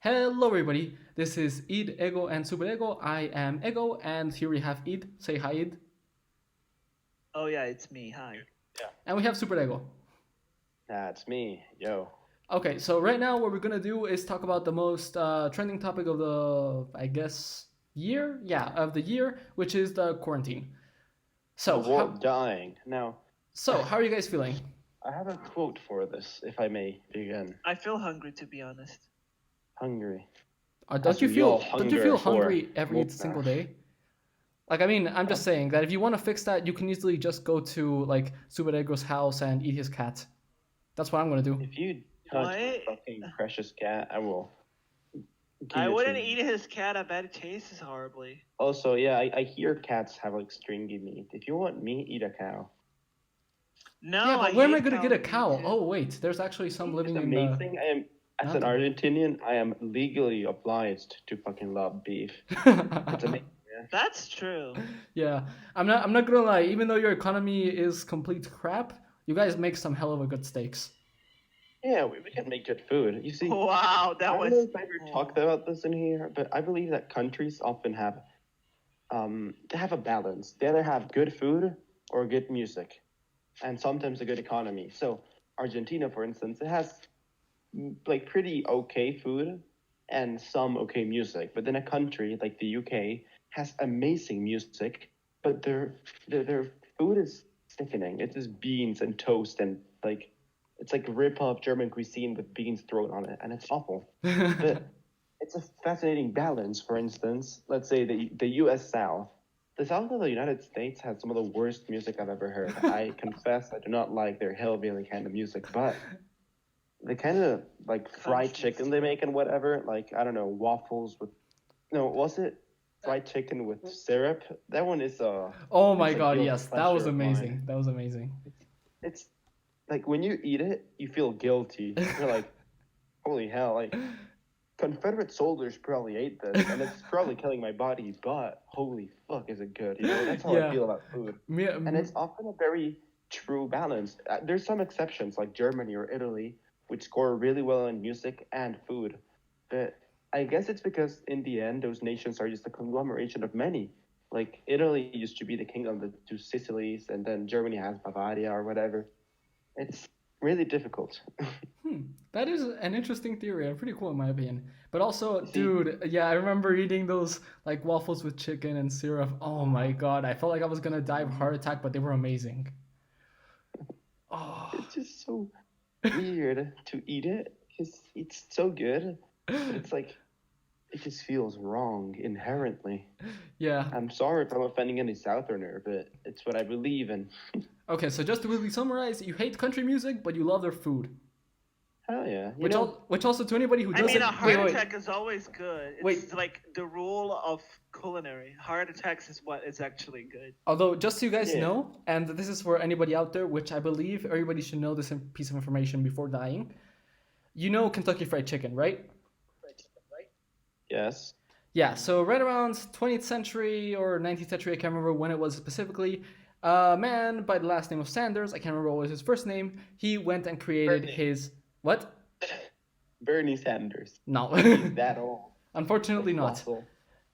Hello, everybody. This is Id, Ego, and Superego. I am Ego, and here we have Id. Say hi, Id. Oh yeah, it's me. Hi. And we have Superego. That's me, yo. Okay, so right now, what we're gonna do is talk about the most trending topic of the, I guess, year. Yeah, of the year, which is the quarantine. The So, world dying. Now, how are you guys feeling? I have a quote for this, if I may begin. I feel hungry to be honest. Hungry. Don't As you we all feel don't you feel hunger for hungry every more. single day? Like, I mean, I'm just saying that if you want to fix that, you can easily just go to like Superego's house and eat his cat. That's what I'm gonna do. If you touch What? my fucking precious cat, I will. I wouldn't eat his cat. I bet it tastes horribly. Also, yeah, I hear cats have like stringy meat. If you want meat, eat a cow. No, Yeah, but I where am I hate gonna get a meat cow? too. Oh wait, there's actually some It's living in the. amazing. As an Nothing. Argentinian, I am legally obliged to fucking love beef. It's amazing. That's true. Yeah, I'm not gonna lie. Even though your economy is complete crap, you guys make some hell of a good steaks. Yeah, we can make good food. You see, Wow, I that don't was. know if I ever talked about this in here, but I believe that countries often have they have a balance. They either have good food or good music, and sometimes a good economy. So Argentina, for instance, it has like pretty okay food and some okay music. But then a country like the UK has amazing music, but their food is sickening. It's just beans and toast and like it's like rip off German cuisine with beans thrown on it, and it's awful. But it's a fascinating balance. For instance, let's say the U.S. South. The South of the United States has some of the worst music I've ever heard. I confess I do not like their hillbilly kind of music, but the kind of like fried chicken they make and whatever, like I don't know, waffles with no, was it fried chicken with syrup? That one is Oh my it's a god, guilty yes, that was pleasure of amazing. mine. That was amazing. It's like when you eat it, you feel guilty. You're like, holy hell, like Confederate soldiers probably ate this, and it's probably killing my body, but holy fuck, is it good? You know, that's how I Yeah. feel about food. Me, And it's often a very true balance. There's some exceptions, like Germany or Italy, which score really well in music and food. But I guess it's because in the end, those nations are just a conglomeration of many. Like Italy used to be the king of the two Sicilies, and then Germany has Bavaria or whatever. It's really difficult. that is an interesting theory. Pretty cool in my opinion. But also, You see, dude, yeah, I remember eating those like waffles with chicken and syrup. Oh my god, I felt like I was gonna die of heart attack, but they were amazing. Oh. it's just so weird to eat it because it's so good, but it's like it just feels wrong inherently. Yeah. I'm sorry if I'm offending any Southerner, but it's what I believe in. Okay, so just to really summarize, you hate country music, but you love their food. Hell yeah, you Which, know. which also to anybody who I doesn't. mean, a heart wait. attack is always good. It's Wait. like the rule of culinary. Heart attacks is what is actually good. Although, just so you guys Yeah. know, and this is for anybody out there, which I believe everybody should know this piece of information before dying. You know Kentucky Fried Chicken, right? Yes. Yeah, so right around 20th century or 19th century, I can't remember when it was specifically, a man by the last name of Sanders, I can't remember what was his first name, he went and created Bernie. his. What? Bernie Sanders. No. He's that old. Unfortunately not. Fossil.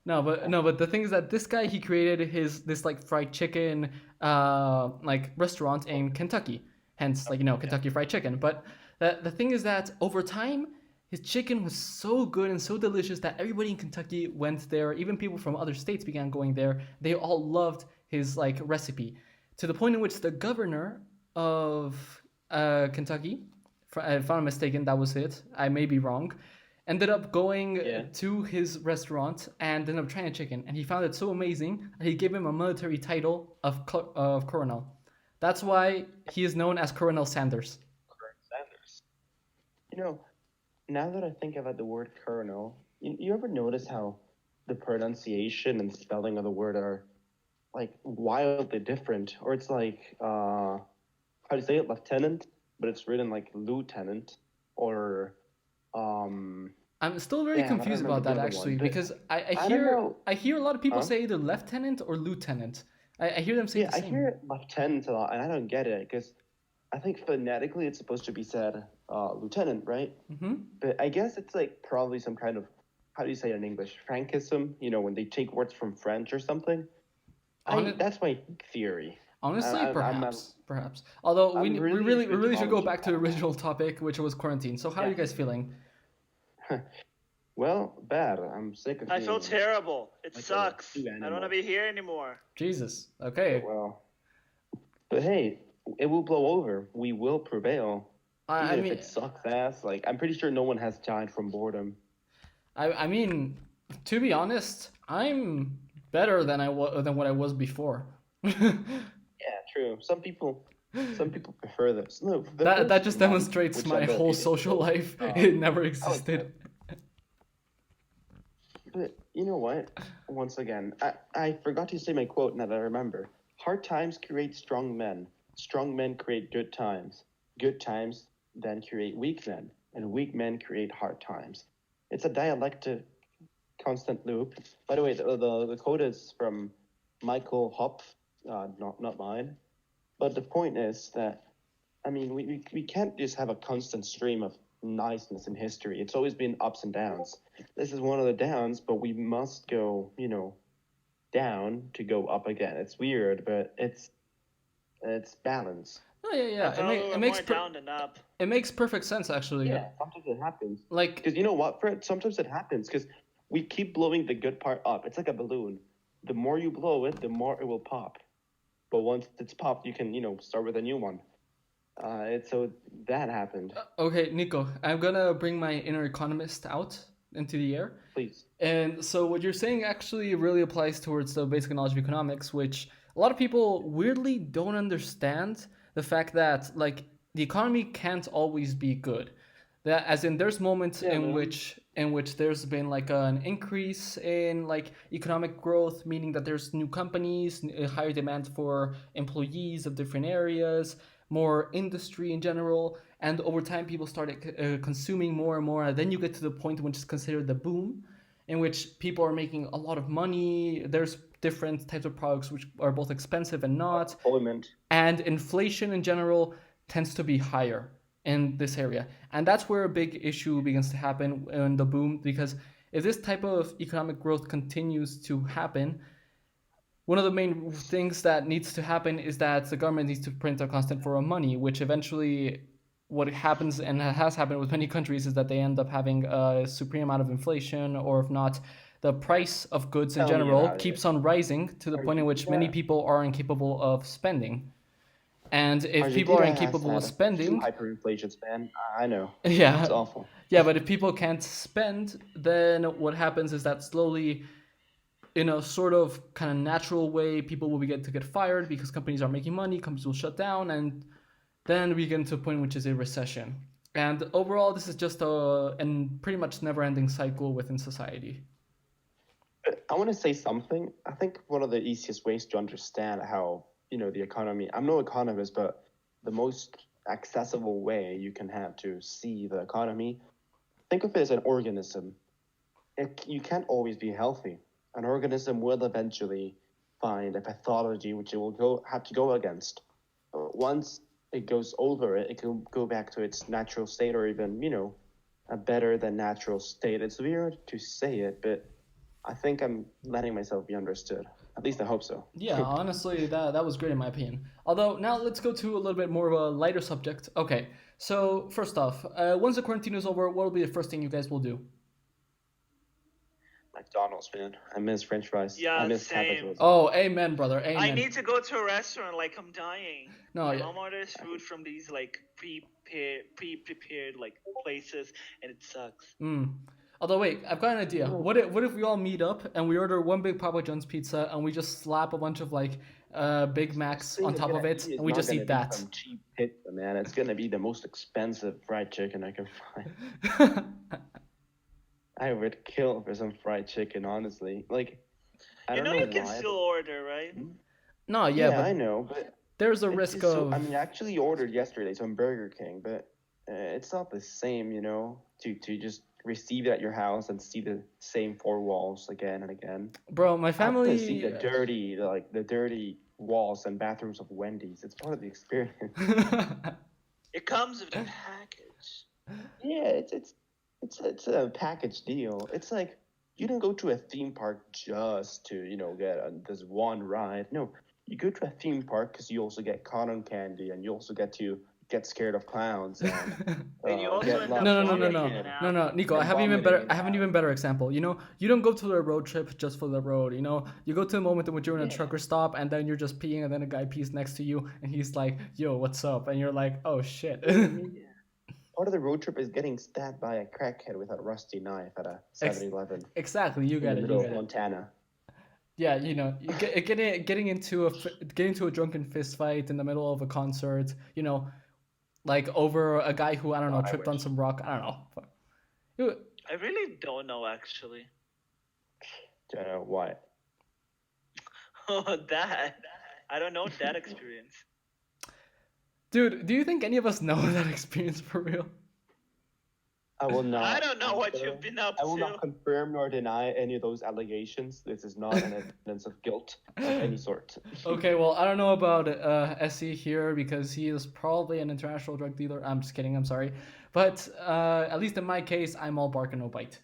No, but the thing is that this guy he created this like fried chicken like restaurant in Kentucky, hence like Kentucky Fried Chicken. But the thing is that over time his chicken was so good and so delicious that everybody in Kentucky went there. Even people from other states began going there. They all loved his like recipe, to the point in which the governor of Kentucky, if I'm not mistaken, that was it. I may be wrong. Ended up going Yeah. to his restaurant and ended up trying a chicken, and he found it so amazing that he gave him a military title of colonel. That's why he is known as Colonel Sanders. Sanders. You know, now that I think about the word colonel, you ever notice how the pronunciation and spelling of the word are like wildly different? Or it's like, how do you say it? Lieutenant, but it's written like lieutenant. Or, I'm still very damn, I don't confused remember about the that other one. actually, But because I I don't hear know. I hear a lot of people Huh? say either lieutenant or lieutenant. I hear them say Yeah, the I same. hear lieutenant a lot, and I don't get it because I think phonetically it's supposed to be said lieutenant, right? Mm-hmm. But I guess it's like probably some kind of, how do you say it in English, Frankism? You know, when they take words from French or something. On That's my theory. Honestly, I, I'm I'm perhaps. Although I'm really we into really should go etymology. back to the original topic, which was quarantine. So how are Yeah. you guys feeling? Well, bad. I'm sick of I feel being terrible. It like a sucks. zoo I don't want to animal. be here anymore. Jesus. Okay. Well, but hey, it will blow over. We will prevail, I even if mean, it sucks ass. Like I'm pretty sure no one has died from boredom. I mean, to be honest, I'm better than than what I was before. Yeah, true. Some people prefer this. No, the That first just month, demonstrates which I my know whole it is social still, life. It never I was good. existed. But you know what? Once again, I forgot to say my quote now that I remember. Hard times create strong men. Strong men create good times. Good times then create weak men. And weak men create hard times. It's a dialectic constant loop. By the way, the quote is from Michael Hopf, not mine. But the point is that, I mean, we can't just have a constant stream of niceness in history. It's always been ups and downs. This is one of the downs, but we must go, you know, down to go up again. It's weird, but it's balance. Oh yeah, I yeah. thought we were more down than up. It makes perfect sense actually. Yeah, sometimes it happens. Like Because you know what, Fred? Sometimes it happens because we keep blowing the good part up. It's like a balloon. The more you blow it, the more it will pop. But once it's popped, you can, you know, start with a new one. So that happened. okay, Nico, I'm gonna bring my inner economist out into the air. Please. And so what you're saying actually really applies towards the basic knowledge of economics, which a lot of people weirdly don't understand the fact that like the economy can't always be good. That as in there's moments Yeah, man. in which there's been like an increase in like economic growth, meaning that there's new companies, a higher demand for employees of different areas, more industry in general, and over time people started consuming more and more. And then you get to the point which is considered the boom, in which people are making a lot of money. There's different types of products which are both expensive and not, Employment. and inflation in general tends to be higher in this area. And that's where a big issue begins to happen in the boom, because if this type of economic growth continues to happen, one of the main things that needs to happen is that the government needs to print a constant form of money, which eventually what happens and has happened with many countries is that they end up having a supreme amount of inflation, or if not, the price of goods in Tell me general about keeps it. on rising to the point in which many Argentina, people are incapable of spending. And if people are Argentina has incapable of had two spending, hyperinflations, man. I know. yeah, It's awful. yeah, but if people can't spend, then what happens is that slowly, in a sort of kind of natural way, people will begin to get fired because companies are making money, companies will shut down, and then we get into a point which is a recession. And overall, this is just pretty much never-ending cycle within society. I want to say something. I think one of the easiest ways to understand how, you know, the economy, I'm no economist, but the most accessible way you can have to see the economy, think of it as an organism. You can't always be healthy. An organism will eventually find a pathology which it will have to go against. Once it goes over it, it can go back to its natural state, or even, you know, a better than natural state. It's weird to say it, but I think I'm letting myself be understood. At least I hope so. Yeah, honestly, that was great in my opinion. Although now let's go to a little bit more of a lighter subject. Okay, so first off, once the quarantine is over, what will be the first thing you guys will do? McDonald's, man. I miss French fries. Yeah, I miss same. capitalism. Oh, amen, brother, amen. I need to go to a restaurant, like I'm dying. No, My yeah. mom orders food from these like pre-prepared like places, and it sucks. Although wait, I've got an idea. What if we all meet up and we order one big Papa John's pizza and we just slap a bunch of like Big Macs on top of it and we just eat that? Some cheap pizza, man. It's gonna be the most expensive fried chicken I can find. I would kill for some fried chicken, honestly. Like, I You don't know know you can why, still order, right? No, yeah, but I know, but there's a it's risk just of. I mean, I actually ordered yesterday some Burger King, but it's not the same, you know, to just receive it at your house and see the same four walls again and again. Bro, my I want to see family. the dirty walls and bathrooms of Wendy's. It's part of the experience. It comes with a package. Yeah, it's a package deal. It's like you don't go to a theme park just to get this one ride. No, you go to a theme park because you also get cotton candy and you also get to get scared of clowns and And you also get end No, up no, lots of no, no, vomiting sugar in no, and and, no, out. no, Nico. and vomiting in I and have an out. even better example. You don't go to a road trip just for the road. You go to a moment in which you're in a Yeah. trucker stop, and then you're just peeing, and then a guy pees next to you, and he's like, "Yo, what's up?" And you're like, "Oh shit." Yeah. Part of the road trip is getting stabbed by a crackhead with a rusty knife at a Ex- 7-Eleven exactly. You in the get it. You middle of get it. Montana. Yeah, getting into a drunken fist fight in the middle of a concert. Like over a guy who I don't know God, I tripped on wish. some rock. I don't know. You- I really don't know actually. Why? Oh, that. I don't know that experience. Dude, do you think any of us know that experience for real? I will I not don't know what answer. you've been up I will not to. confirm nor deny any of those allegations. This is not an evidence of guilt of any sort. Okay, well, I don't know about SE here because he is probably an international drug dealer. I'm just kidding. I'm sorry, but at least in my case, I'm all bark and no bite.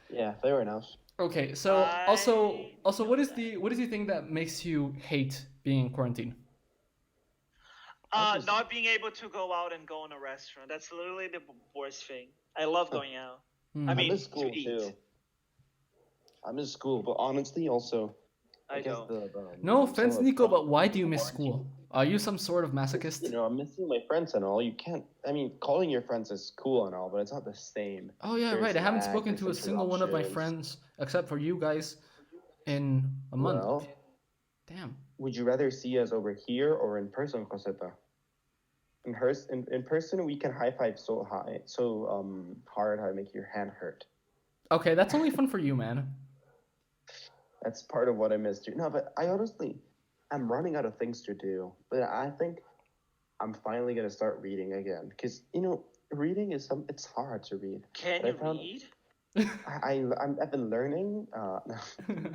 Yeah, fair enough. Okay, so I also, know what is the thing that makes you hate being in quarantine? I just, not being able to go out and go in a restaurant. That's literally the worst thing. I love going out. I Hmm. I mean, miss to school eat. too. I miss school, but honestly, also, I I guess don't. No some offense, of the Nico, problems but why with do you miss quarantine school? Are you some sort of is, masochist? I'm missing my friends and all. You can't. I mean, calling your friends is cool and all, but it's not the same. Oh yeah, right. There's I haven't lag. spoken There's to a single one of my interruptions. friends except for you guys in a month. Well, Damn. would you rather see us over here or in person, Coseta? In person, we can high five so hard, I make your hand hurt. Okay, that's only fun for you, man. That's part of what I missed too. No, but I honestly, I'm running out of things to do. But I think I'm finally gonna start reading again because reading is it's hard to read. Can But I you found read? I've been learning.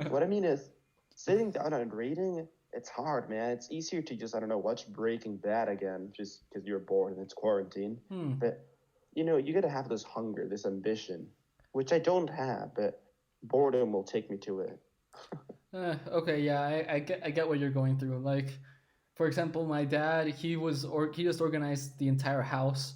What I mean is, sitting down and reading, it's hard, man. It's easier to just, I don't know, watch Breaking Bad again just because you're bored and it's quarantine. Hmm. But, you got to have this hunger, this ambition, which I don't have, but boredom will take me to it. Okay, yeah, I get what you're going through. Like, for example, my dad, he just organized the entire house,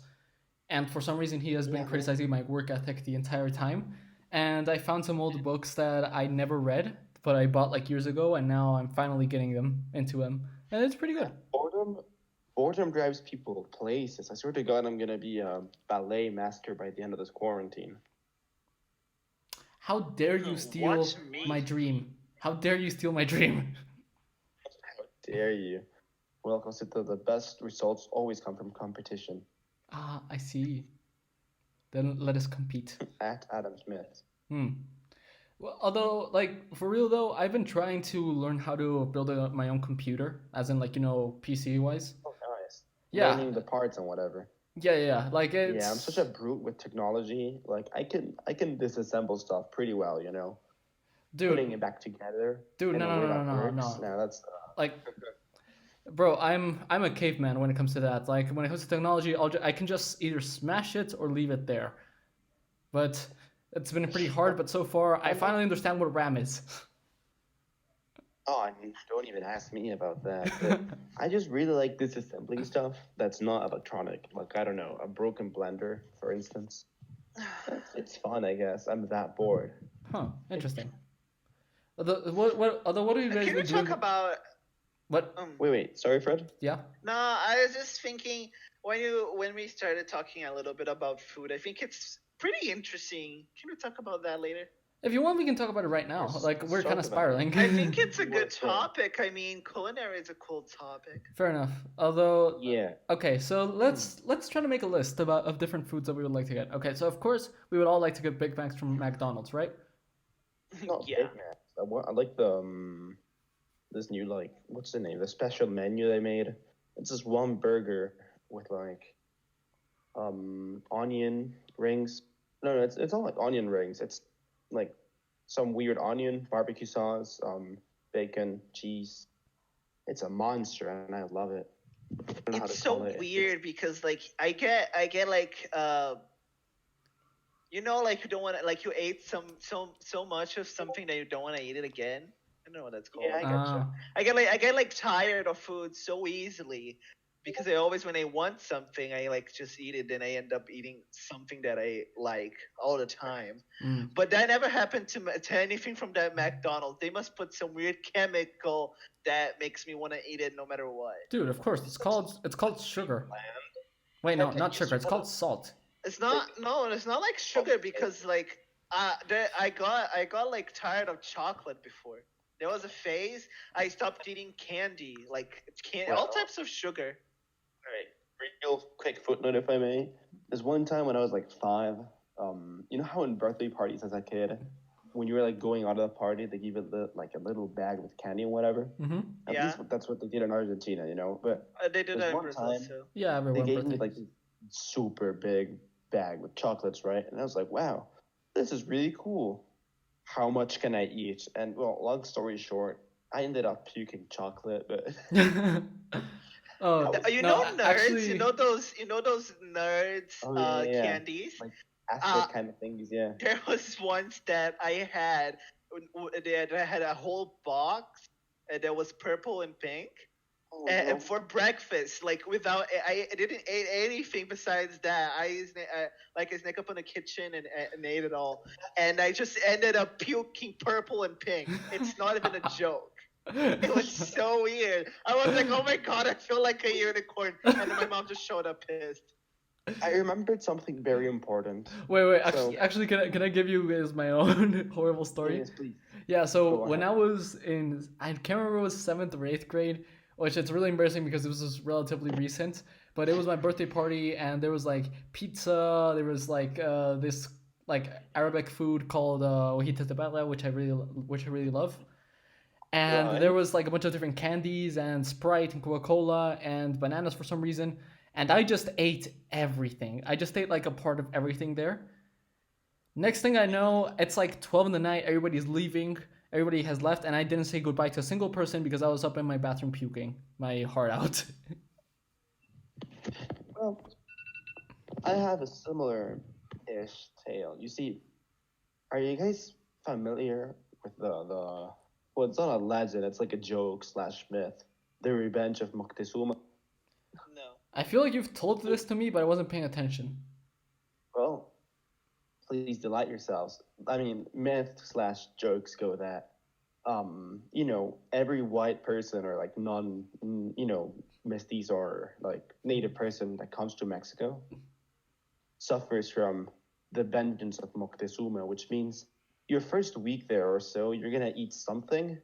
and for some reason he has been Yeah, man. criticizing my work ethic the entire time. And I found some old books that I never read, but I bought like years ago, and now I'm finally getting them into them, and it's pretty good. Boredom, boredom drives people places. I swear to God, I'm going to be a ballet master by the end of this quarantine. How dare you Watch steal my me. dream? How dare you steal my dream? How dare you? Well, consider the best results always come from competition. Ah, I see. Then let us compete. At Adam Smith. Hmm. Well, although, like, for real though, I've been trying to learn how to build my own computer, as in, like, PC wise. Oh, nice. Yeah, Learning the parts and whatever. yeah. Like, Yeah, I'm such a brute with technology. Like I can disassemble stuff pretty well. Putting dude, it back together dude, in no, a no, way no, no, that no, works. no. Now that's Like, bro, I'm a caveman when it comes to that. Like, when it comes to technology, I can just either smash it or leave it there. But it's been pretty hard. But so far, I I'm not. finally understand what RAM is. Oh, I mean, don't even ask me about that. But I just really like disassembling stuff that's not electronic. Like I don't know, a broken blender, for instance. It's fun, I guess. I'm that bored. Huh? Interesting. Although, what have you guys Can we been talk doing? about What? Wait. Sorry, Fred. Yeah. No, I was just thinking when we started talking a little bit about food, I think it's pretty interesting. Can we talk about that later? If you want, we can talk about it right now. Yes, Like, let's we're kind talk of about it. spiraling. I think it's a good What's that? topic. I mean, culinary is a cool topic. Fair enough. Although, Yeah. okay, so let's try to make a list of different foods that we would like to get. Okay, so of course we would all like to get Big Macs from McDonald's, right? Not Yeah. Big Macs. I like the this new, like, what's the name? The special menu they made. It's just one burger with like onion rings. No, it's not like onion rings. It's like some weird onion, barbecue sauce, bacon, cheese. It's a monster, and I love it. I don't know how It's to call so it. It's weird because like I get like you know, like you don't want to, like you ate so much of something that you don't want to eat it again. I don't know what that's yeah, called. I gotcha. I get like tired of food so easily because I always, when I want something, I like just eat it. Then I end up eating something that I like all the time. Mm. But that never happened to anything from that McDonald's. They must put some weird chemical that makes me want to eat it no matter what. Dude, of course, it's called sugar. Wait, no, And not you sugar. still It's have called salt. It's like not, no, it's not like sugar because like I got like tired of chocolate before. There was a phase I stopped eating candy, like all well, types of sugar. all right. Real quick footnote, if I may. There's one time when I was like 5. You know how in birthday parties as a kid, when you were like going out of the party, they give you like a little bag with candy and whatever. Mm-hmm. At Yeah, least that's what they did in Argentina, you know. But they do there's that in one Brazil time too. Yeah, they everyone gave me birthday. like this super big bag with chocolates, right? And I was like, wow, this is really cool. How much can I eat? And well, long story short, I ended up puking chocolate, but that Oh was You no, know nerds, actually, you know those nerds oh yeah, yeah, yeah. candies. Like Uh, acid kind of things, yeah. there was once that I had that I had a whole box that was purple and pink. Oh And no. for breakfast, like without, I didn't eat anything besides that. I snuck up in the kitchen and ate it all, and I just ended up puking purple and pink. It's not even a joke. It was so weird. I was like, oh my god, I feel like a unicorn, and then my mom just showed up pissed. I remembered something very important. wait. So Actually, can I give you guys my own horrible story? yes, please Yeah. So go when ahead. I was in, I can't remember, it was 7th or 8th grade, which it's really embarrassing because it was just relatively recent. But it was my birthday party, and there was like pizza. There was like this like Arabic food called hojita de bala, which I really love. And there Right. was like a bunch of different candies and Sprite and Coca-Cola and bananas for some reason. And I just ate everything. I just ate like a part of everything there. Next thing I know, it's like 12 in the night. Everybody's leaving. Everybody has left, and I didn't say goodbye to a single person because I was up in my bathroom puking my heart out. Well, I have a similar-ish tale. You see, are you guys familiar with the well, it's not a legend, it's like a joke slash myth. The Revenge of Moctezuma. No. I feel like you've told this to me, but I wasn't paying attention. Well, please delight yourselves. I mean, myth slash jokes go that every white person or like mestizo or like native person that comes to Mexico suffers from the vengeance of Moctezuma, which means your first week there or so, you're gonna eat something,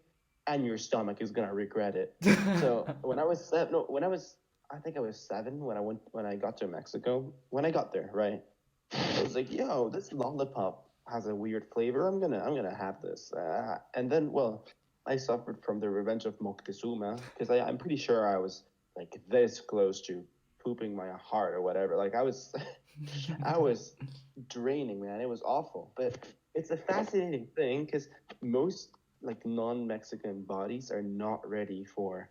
and your stomach is gonna regret it. So when I was seven, no, when I was, I think I was 7 when I got to Mexico. When I got there, right, I was like, yo, this lollipop has a weird flavor. I'm gonna have this. And then, well, I suffered from the revenge of Moctezuma because I'm pretty sure I was like this close to pooping my heart or whatever. Like I was, I was draining, man. It was awful. But it's a fascinating thing because most like non-Mexican bodies are not ready for,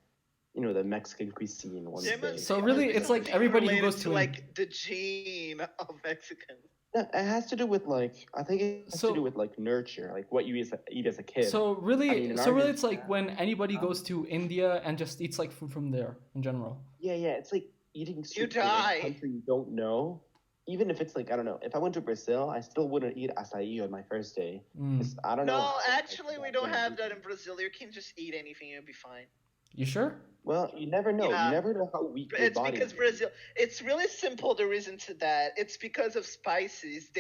the Mexican cuisine once they. So There must really, be it's like something everybody who related goes to to an like the gene of Mexicans. Yeah, it has to do with like I think it has to do so with like nurture, like what you eat as a kid. so I mean, really in so really it's Argentina, like when anybody um, goes to India and just eats like food from there in general. yeah, it's like eating You soup from a die. country you don't know. Even if it's like I don't know, if I went to Brazil, I still wouldn't eat acai on my first day. Mm. 'Cause I don't know No, how like actually, we that don't gonna have be. that in Brazil. You can just eat anything; you'll be fine. You sure? Well, you never know. You Yeah, never know how weak your it's body because is. Brazil. It's really simple. The reason to that, it's because of spices.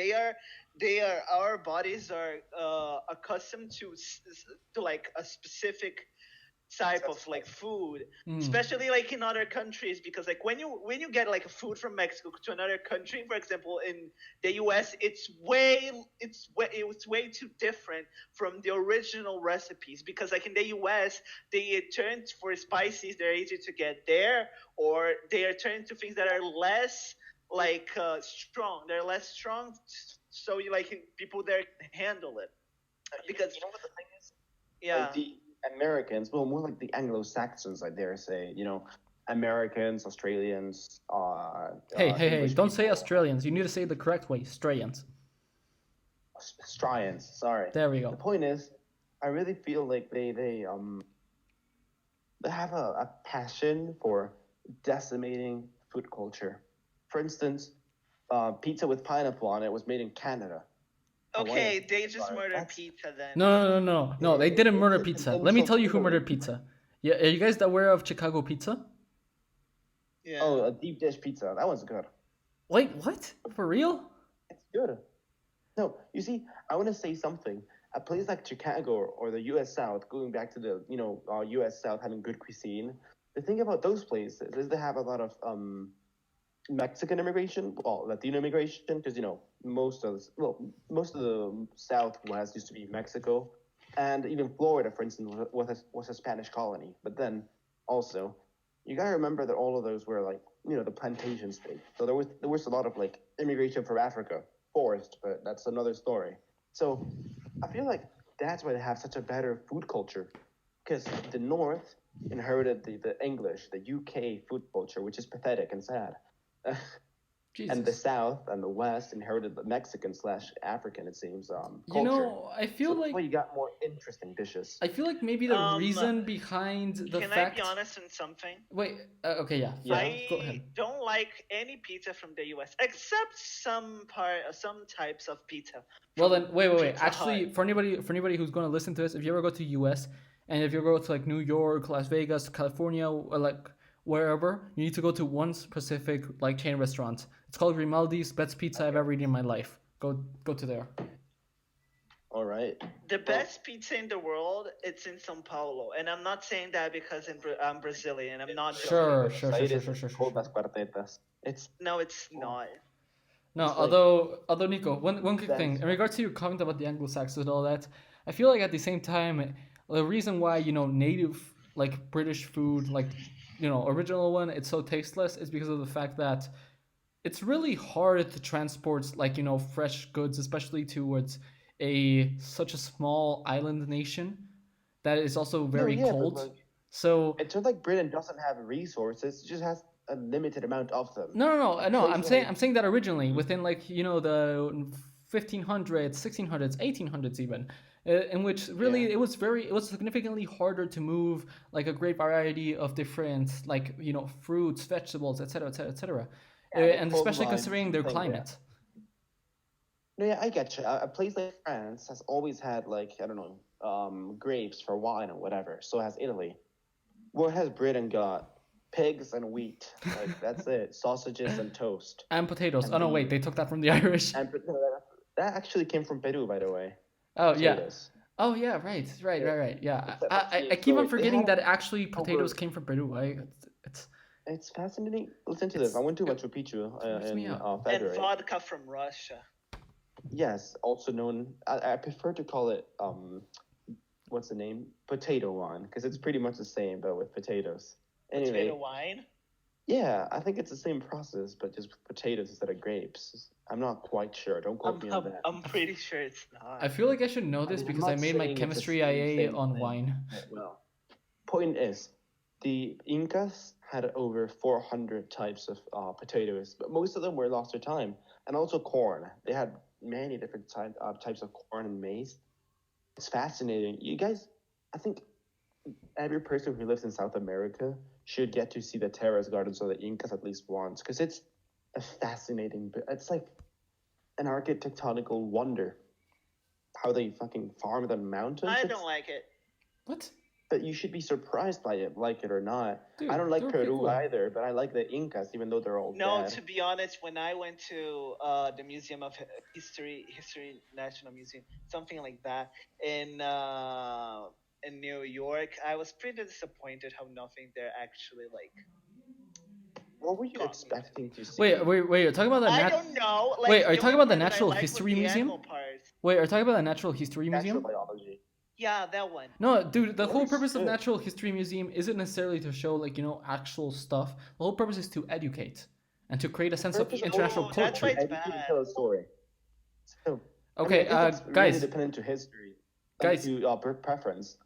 Our bodies are accustomed to like a specific type of like food, Mm. especially like in other countries, because like when you get like a food from Mexico to another country, for example in the US, it's way too different from the original recipes, because like in the US they turn for spices that are easy to get there, or they are turned to things that are less like strong, they're less strong, so you like people there handle it because You know what the thing is? Like yeah. the Americans, well, more like the Anglo Saxons, I dare say. Americans, Australians, Hey, hey, hey! English Don't say people, Australians. You need to say it the correct way. Australians. Australians. Sorry. There we The go. point is, I really feel like they have a passion for decimating food culture. For instance, pizza with pineapple on it was made in Canada. Okay, Hawaiian. they just Sorry, murdered that's pizza then. No, no, no, no, no. They didn't it's murder an pizza. Let me insult tell you to who the murdered region. pizza. Yeah, are you guys aware of Chicago pizza? Yeah. Oh, a deep dish pizza. That one's good. Wait, what? For real? It's good. No, you see, I want to say something. A place like Chicago or the U.S. South, going back to the U.S. South having good cuisine. The thing about those places is they have a lot of Mexican immigration, well, Latino immigration, because most of the Southwest used to be Mexico, and even Florida, for instance, was a Spanish colony. But then also, you gotta remember that all of those were like the plantation state. So there was a lot of like immigration from Africa, forced, but that's another story. So I feel like that's why they have such a better food culture, because the North inherited the English, the UK food culture, which is pathetic and sad. And the Jesus. South and the West inherited the Mexican slash African, it seems, You culture. know, I So feel that's like why you got more interesting dishes. I feel like maybe the Um, reason behind the can I be fact. honest in something? Wait. Okay. Yeah. Yeah. Yeah. Go ahead. I don't like any pizza from the U.S. except some types of pizza. Well From then, wait. Pizza Hut. Actually, for anybody who's going to listen to this, if you ever go to U.S. and if you go to like New York, Las Vegas, California, or like wherever, you need to go to one specific like chain restaurant. It's called Grimaldi's. Best pizza I've ever eaten in my life. Go to there. All right. The Well, best pizza in the world, it's in São Paulo, and I'm not saying that because I'm Brazilian. I'm not joking. Sure. called Las Cuartetas. It's No, it's not. No, It's like although Nico, one quick thing dense. in regards to your comment about the Anglo-Saxons and all that, I feel like at the same time, the reason why native like British food, like original one, it's so tasteless is because of the fact that it's really hard to transport like fresh goods, especially towards a such a small island nation that is also No, very yeah, but cold. like So it's not like Britain doesn't have resources; it just has a limited amount of them. no. Place I'm saying that originally within like the 1500s, 1600s, 1800s even, in which really Yeah. it was significantly harder to move like a great variety of different like fruits, vegetables, etc., etc., etc., Yeah, the and cold especially lines considering their thing. Yeah. climate. No, yeah, I get you. A place like France has always had like I don't know, grapes for wine or whatever. So has Italy. What has Britain got? Pigs and wheat. Like that's it. Sausages and toast. And potatoes. And Oh no, the wait, they took that from the Irish. and that actually came from Peru, by the way. Oh yeah. Potatoes. Oh yeah, right. Yeah, That's the I keep on story. They forgetting had that actually potatoes over. came from Peru. It's It's fascinating. Listen to this. I it's went to it Machu Picchu freaks me in out. And February. vodka from Russia. Yes, also known. I prefer to call it what's the name? Potato wine, because it's pretty much the same, but with potatoes. Potato Anyway, wine. yeah, I think it's the same process, but just with potatoes instead of grapes. I'm not quite sure. Don't quote me on that. I'm pretty sure it's not. I feel like I should know I this mean, I'm because I not made my saying it's the chemistry same IA on thing. wine. Well, point is, the Incas had over 400 types of potatoes, but most of them were lost to time, and also corn. They had many different types of corn and maize. It's fascinating. You guys, I think every person who lives in South America should get to see the terrace gardens of the Incas at least once, because it's a fascinating. It's like an architectonical wonder. How they fucking farm the mountains. I It's- don't like it. What? But you should be surprised by it, like it or not. Dude, I don't like they're pretty Peru cool. either, but I like the Incas, even though they're all No, dead. to be honest, when I went to the Museum of History National Museum, something like that, in New York, I was pretty disappointed how nothing there actually like. What were you got me. expecting to see? Wait. You're talking about the I don't know. Like, Wait, are you the talking only about the part that I Natural liked was History the Museum? animal parts. Wait, are you talking about the Natural History Natural Museum? biology. Yeah, that one. No, dude, the whole Very purpose of good. Natural History Museum isn't necessarily to show like actual stuff. The whole purpose is to educate and to create a sense of Purpose- international Oh, that's why culture. it's Educate and bad. tell a story. So, Okay, I think it's guys. really dependent to history, Guys. to preference.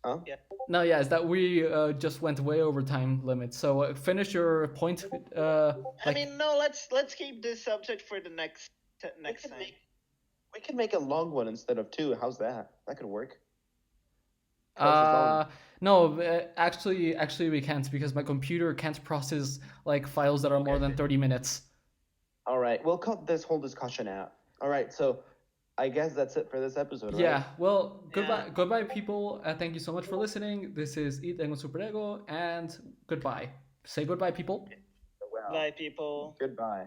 Huh? Yeah. No, yeah, is that we just went way over time limit. So finish your point. I mean, no. Let's keep this subject for the next can time. We can make a long one instead of two. How's that? That could work. Twice as long. No, actually we can't because my computer can't process like files that are more than 30 minutes. All right, we'll cut this whole discussion out. All right, so I guess that's it for this episode, right? Yeah, well, Yeah. goodbye, people. Thank you so much for listening. This is Eat Engo Superego, and goodbye. Say goodbye, people. Well, Bye, people. goodbye.